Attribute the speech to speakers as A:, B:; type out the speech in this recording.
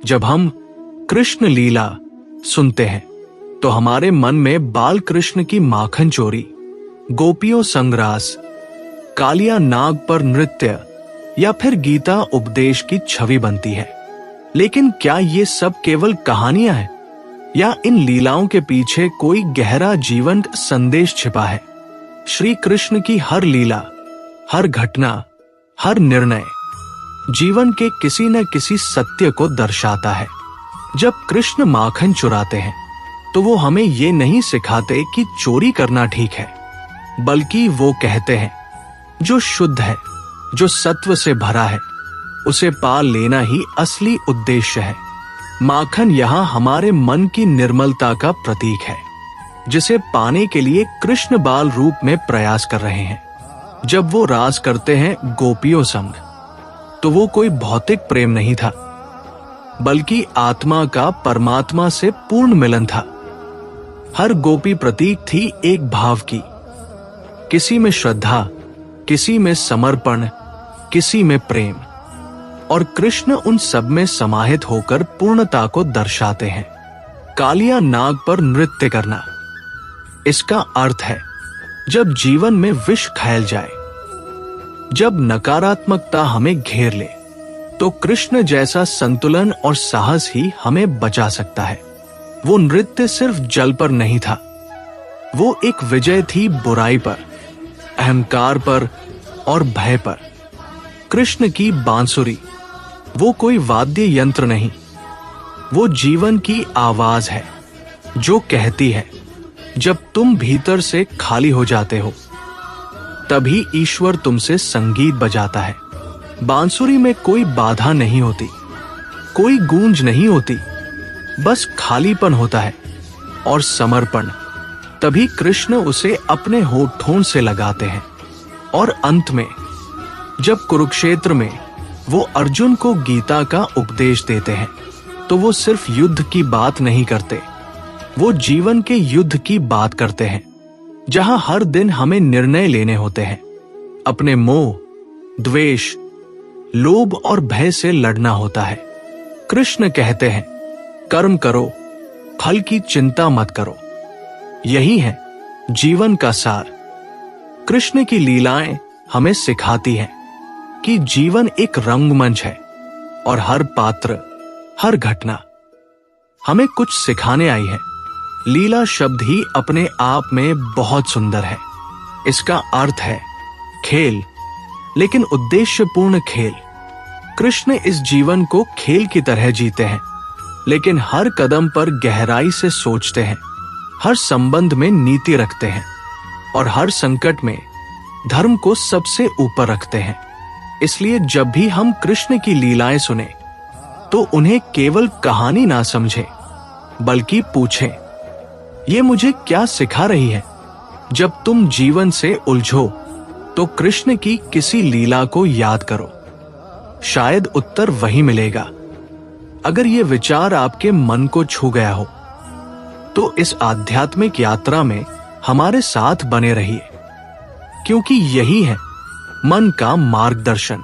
A: जब हम कृष्ण लीला सुनते हैं तो हमारे मन में बाल कृष्ण की माखन चोरी, गोपियों संगरास, कालिया नाग पर नृत्य या फिर गीता उपदेश की छवि बनती है। लेकिन क्या ये सब केवल कहानियां हैं या इन लीलाओं के पीछे कोई गहरा जीवंत संदेश छिपा है? श्री कृष्ण की हर लीला, हर घटना, हर निर्णय जीवन के किसी न किसी सत्य को दर्शाता है। जब कृष्ण माखन चुराते हैं तो वो हमें ये नहीं सिखाते कि चोरी करना ठीक है, बल्कि वो कहते हैं जो शुद्ध है, जो सत्व से भरा है, उसे पा लेना ही असली उद्देश्य है। माखन यहाँ हमारे मन की निर्मलता का प्रतीक है, जिसे पाने के लिए कृष्ण बाल रूप में प्रयास कर रहे हैं। जब वो रास करते हैं गोपियों संग, तो वो कोई भौतिक प्रेम नहीं था, बल्कि आत्मा का परमात्मा से पूर्ण मिलन था। हर गोपी प्रतीक थी एक भाव की, किसी में श्रद्धा, किसी में समर्पण, किसी में प्रेम, और कृष्ण उन सब में समाहित होकर पूर्णता को दर्शाते हैं। कालिया नाग पर नृत्य करना, इसका अर्थ है जब जीवन में विष फैल जाए, जब नकारात्मकता हमें घेर ले, तो कृष्ण जैसा संतुलन और साहस ही हमें बचा सकता है। वो नृत्य सिर्फ जल पर नहीं था, वो एक विजय थी बुराई पर, अहंकार पर और भय पर। कृष्ण की बांसुरी वो कोई वाद्य यंत्र नहीं, वो जीवन की आवाज है जो कहती है जब तुम भीतर से खाली हो जाते हो, तभी ईश्वर तुमसे संगीत बजाता है। बांसुरी में कोई बाधा नहीं होती, कोई गूंज नहीं होती, बस खालीपन होता है और समर्पण। तभी कृष्ण उसे अपने होठों से लगाते हैं। और अंत में जब कुरुक्षेत्र में वो अर्जुन को गीता का उपदेश देते हैं, तो वो सिर्फ युद्ध की बात नहीं करते, वो जीवन के युद्ध की बात करते हैं, जहां हर दिन हमें निर्णय लेने होते हैं। अपने मोह, द्वेष, लोभ और भय से लड़ना होता है। कृष्ण कहते हैं, कर्म करो, फल की चिंता मत करो। यही है जीवन का सार। कृष्ण की लीलाएं हमें सिखाती हैं कि जीवन एक रंगमंच है और हर पात्र, हर घटना हमें कुछ सिखाने आई है। लीला शब्द ही अपने आप में बहुत सुंदर है। इसका अर्थ है खेल, लेकिन उद्देश्यपूर्ण खेल। कृष्ण इस जीवन को खेल की तरह जीते हैं, लेकिन हर कदम पर गहराई से सोचते हैं, हर संबंध में नीति रखते हैं और हर संकट में धर्म को सबसे ऊपर रखते हैं। इसलिए जब भी हम कृष्ण की लीलाएं सुने, तो उन्हें केवल कहानी ना समझें, बल्कि पूछें, ये मुझे क्या सिखा रही है? जब तुम जीवन से उलझो, तो कृष्ण की किसी लीला को याद करो, शायद उत्तर वही मिलेगा। अगर ये विचार आपके मन को छू गया हो, तो इस आध्यात्मिक यात्रा में हमारे साथ बने रहिए, क्योंकि यही है मन का मार्गदर्शन।